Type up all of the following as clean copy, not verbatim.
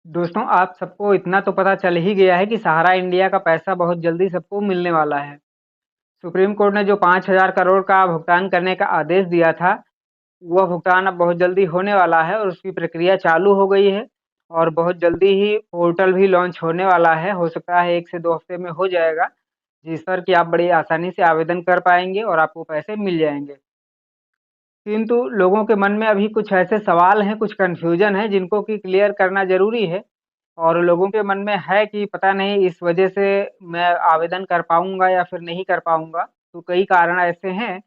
दोस्तों, आप सबको इतना तो पता चल ही गया है कि सहारा इंडिया का पैसा बहुत जल्दी सबको मिलने वाला है। सुप्रीम कोर्ट ने जो 5,000 करोड़ का भुगतान करने का आदेश दिया था, वह भुगतान अब बहुत जल्दी होने वाला है और उसकी प्रक्रिया चालू हो गई है और बहुत जल्दी ही पोर्टल भी लॉन्च होने वाला है। हो सकता है 1 से 2 हफ्ते में हो जाएगा, जिस पर कि आप बड़ी आसानी से आवेदन कर पाएँगे और आपको पैसे मिल जाएँगे। किंतु लोगों के मन में अभी कुछ ऐसे सवाल हैं, कुछ कन्फ्यूज़न है जिनको कि क्लियर करना ज़रूरी है। और लोगों के मन में है कि पता नहीं इस वजह से मैं आवेदन कर पाऊँगा या फिर नहीं कर पाऊँगा। तो कई कारण ऐसे हैं,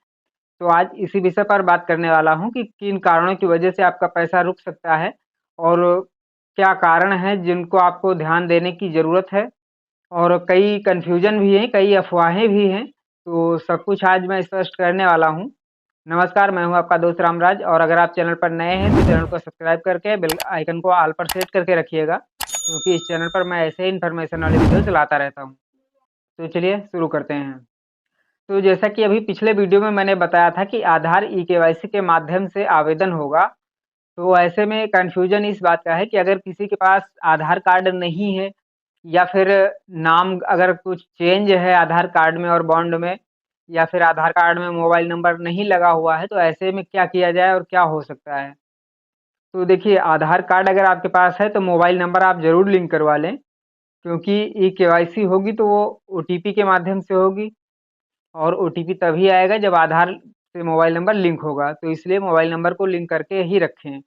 तो आज इसी विषय पर बात करने वाला हूँ कि किन कारणों की वजह से आपका पैसा रुक सकता है और क्या कारण हैं जिनको आपको ध्यान देने की ज़रूरत है। और कई कन्फ्यूज़न भी हैं, कई अफ़वाहें भी हैं, तो सब कुछ आज मैं स्पष्ट करने वाला हूँ। नमस्कार, मैं हूँ आपका दोस्त रामराज और अगर आप चैनल पर नए हैं तो चैनल को सब्सक्राइब करके बेल आइकन को ऑल पर सेट करके रखिएगा, क्योंकि इस चैनल पर मैं ऐसे ही इन्फॉर्मेशन वाली वीडियो चलाता रहता हूँ। तो चलिए शुरू करते हैं। तो जैसा कि अभी पिछले वीडियो में मैंने बताया था कि आधार ई-केवाईसी के माध्यम से आवेदन होगा, तो ऐसे में कन्फ्यूज़न इस बात का है कि अगर किसी के पास आधार कार्ड नहीं है या फिर नाम अगर कुछ चेंज है आधार कार्ड में और बॉन्ड में या फिर आधार कार्ड में मोबाइल नंबर नहीं लगा हुआ है, तो ऐसे में क्या किया जाए और क्या हो सकता है? तो देखिए, आधार कार्ड अगर आपके पास है तो मोबाइल नंबर आप ज़रूर लिंक करवा लें, क्योंकि ई-केवाईसी होगी तो वो ओटीपी के माध्यम से होगी और ओटीपी तभी आएगा जब आधार से मोबाइल नंबर लिंक होगा, तो इसलिए मोबाइल नंबर को लिंक करके ही रखें।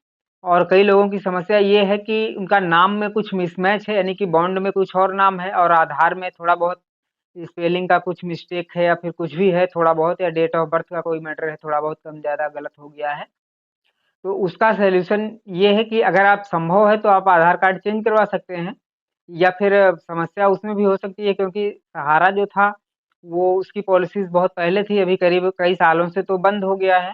और कई लोगों की समस्या ये है कि उनका नाम में कुछ मिसमैच है, यानी कि बॉन्ड में कुछ और नाम है और आधार में थोड़ा बहुत स्पेलिंग का कुछ मिस्टेक है या फिर कुछ भी है थोड़ा बहुत या डेट ऑफ बर्थ का कोई मैटर है, थोड़ा बहुत कम-ज़्यादा गलत हो गया है। तो उसका सॉल्यूशन ये है कि अगर आप संभव है तो आप आधार कार्ड चेंज करवा सकते हैं या फिर समस्या उसमें भी हो सकती है, क्योंकि सहारा जो था वो उसकी पॉलिसीज़ बहुत पहले थी, अभी करीब कई सालों से तो बंद हो गया है।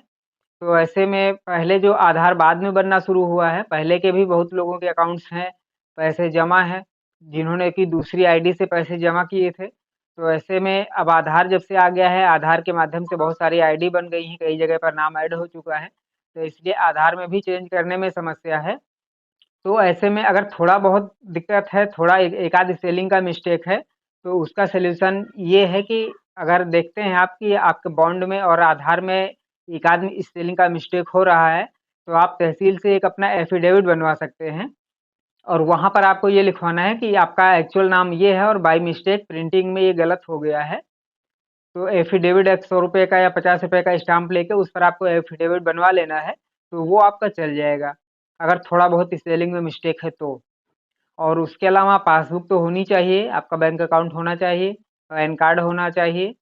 तो ऐसे में पहले जो आधार बाद में बनना शुरू हुआ है, पहले के भी बहुत लोगों के अकाउंट्स हैं, पैसे जमा हैं, जिन्होंने कि दूसरी आईडी से पैसे जमा किए थे। तो ऐसे में अब आधार जब से आ गया है, आधार के माध्यम से बहुत सारी आईडी बन गई हैं, कई जगह पर नाम ऐड हो चुका है, तो इसलिए आधार में भी चेंज करने में समस्या है। तो ऐसे में अगर थोड़ा बहुत दिक्कत है, थोड़ा एक आध स्पेलिंग का मिस्टेक है, तो उसका सॉल्यूशन ये है कि अगर देखते हैं आप कि आपके बॉन्ड में और आधार में एक आध स्पेलिंग का मिस्टेक हो रहा है, तो आप तहसील से एक अपना एफ़िडेविट बनवा सकते हैं और वहाँ पर आपको ये लिखवाना है कि आपका एक्चुअल नाम ये है और बाय मिस्टेक प्रिंटिंग में ये गलत हो गया है। तो एफ़िडेविट एक ₹100 का या ₹50 का स्टाम्प लेके उस पर आपको एफ़िडेविट बनवा लेना है, तो वो आपका चल जाएगा, अगर थोड़ा बहुत स्पेलिंग में मिस्टेक है तो। और उसके अलावा पासबुक तो होनी चाहिए, आपका बैंक अकाउंट होना चाहिए, पैन कार्ड होना चाहिए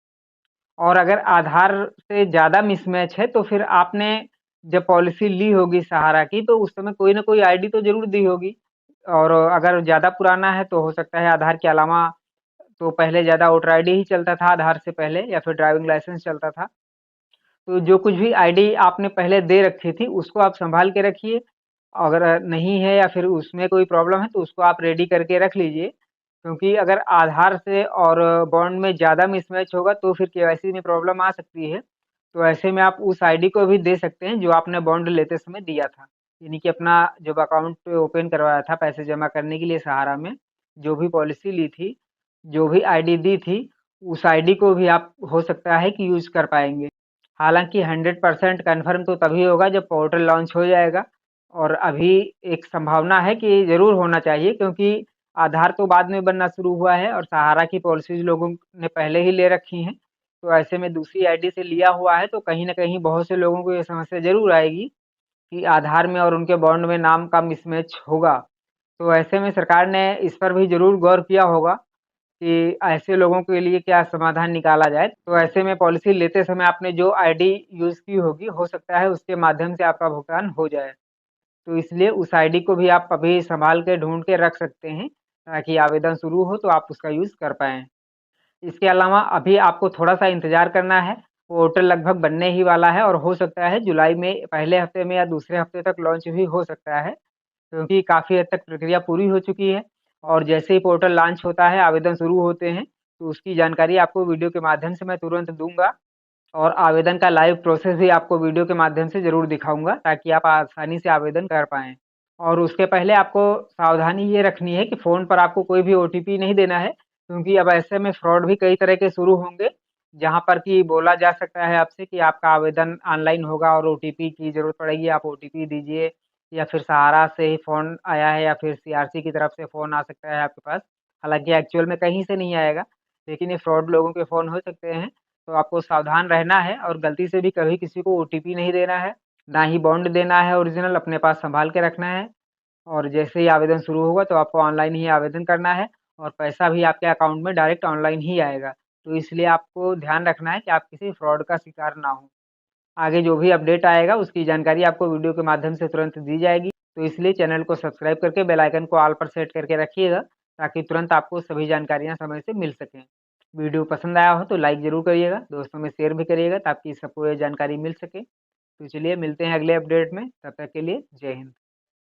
और अगर आधार से ज़्यादा मिसमैच है, तो फिर आपने जब पॉलिसी ली होगी सहारा की, तो उस समय कोई न कोई आईडी तो ज़रूर दी होगी और अगर ज़्यादा पुराना है, तो हो सकता है आधार के अलावा तो पहले ज़्यादा वोटर आईडी ही चलता था आधार से पहले या फिर ड्राइविंग लाइसेंस चलता था। तो जो कुछ भी आईडी आपने पहले दे रखी थी, उसको आप सँभाल के रखिए। अगर नहीं है या फिर उसमें कोई प्रॉब्लम है, तो उसको आप रेडी करके रख लीजिए। क्योंकि अगर आधार से और बॉन्ड में ज़्यादा मिसमैच होगा, तो फिर केवाईसी में प्रॉब्लम आ सकती है। तो ऐसे में आप उस आईडी को भी दे सकते हैं, जो आपने बॉन्ड लेते समय दिया था। यानी कि अपना जब अकाउंट ओपन करवाया था पैसे जमा करने के लिए सहारा में, जो भी पॉलिसी ली थी, जो भी आईडी दी थी, उस आईडी को भी आप हो सकता है कि यूज़ कर पाएँगे। हालाँकि 100% कन्फर्म तो तभी होगा जब पोर्टल लॉन्च हो जाएगा और अभी एक संभावना है कि ज़रूर होना चाहिए, क्योंकि आधार तो बाद में बनना शुरू हुआ है और सहारा की पॉलिसीज़ लोगों ने पहले ही ले रखी हैं। तो ऐसे में दूसरी आईडी से लिया हुआ है, तो कहीं न कहीं बहुत से लोगों को ये समस्या ज़रूर आएगी कि आधार में और उनके बॉन्ड में नाम का मिसमैच होगा। तो ऐसे में सरकार ने इस पर भी ज़रूर गौर किया होगा कि ऐसे लोगों के लिए क्या समाधान निकाला जाए। तो ऐसे में पॉलिसी लेते समय आपने जो आईडी यूज़ की होगी, हो सकता है उसके माध्यम से आपका भुगतान हो जाए। तो इसलिए उस आईडी को भी आप अभी सँभाल के ढूँढ के रख सकते हैं, ताकि आवेदन शुरू हो तो आप उसका यूज़ कर पाएँ। इसके अलावा अभी आपको थोड़ा-सा इंतज़ार करना है, पोर्टल लगभग बनने ही वाला है और हो सकता है जुलाई में पहले हफ्ते में या दूसरे हफ्ते तक लॉन्च भी हो सकता है। क्योंकि काफ़ी हद तक प्रक्रिया पूरी हो चुकी है और जैसे ही पोर्टल लॉन्च होता है, आवेदन शुरू होते हैं, तो उसकी जानकारी आपको वीडियो के माध्यम से मैं तुरंत दूँगा और आवेदन का लाइव प्रोसेस भी आपको वीडियो के माध्यम से ज़रूर दिखाऊँगा, ताकि आप आसानी से आवेदन कर पाएँ। और उसके पहले आपको सावधानी ये रखनी है कि फ़ोन पर आपको कोई भी ओटीपी नहीं देना है, क्योंकि अब ऐसे में फ्रॉड भी कई तरह के शुरू होंगे, जहाँ पर कि बोला जा सकता है आपसे कि आपका आवेदन ऑनलाइन होगा और ओटीपी की ज़रूरत पड़ेगी, आप ओटीपी दीजिए, या फिर सहारा से ही फ़ोन आया है या फिर सीआरसी की तरफ से फ़ोन आ सकता है आपके पास। हालाँकि एक्चुअल में कहीं से नहीं आएगा, लेकिन ये फ्रॉड लोगों के फ़ोन हो सकते हैं, तो आपको सावधान रहना है और गलती से भी कभी किसी को ओटीपी नहीं देना है, ना ही बॉन्ड देना है ओरिजिनल, अपने पास सँभाल के रखना है। और जैसे ही आवेदन शुरू होगा तो आपको ऑनलाइन ही आवेदन करना है और पैसा भी आपके अकाउंट में डायरेक्ट ऑनलाइन ही आएगा। तो इसलिए आपको ध्यान रखना है कि आप किसी फ्रॉड का शिकार ना हों। आगे जो भी अपडेट आएगा उसकी जानकारी आपको वीडियो के माध्यम से तुरंत दी जाएगी। तो इसलिए चैनल को सब्सक्राइब करके बेल आइकन को ऑल पर सेट करके रखिएगा, ताकि तुरंत आपको सभी जानकारियाँ समय से मिल सकें। वीडियो पसंद आया हो तो लाइक ज़रूर करिएगा, दोस्तों में शेयर भी करिएगा ताकि सबको ये जानकारी मिल सके। तो चलिए मिलते हैं अगले अपडेट में, तब तक के लिए जय हिंद।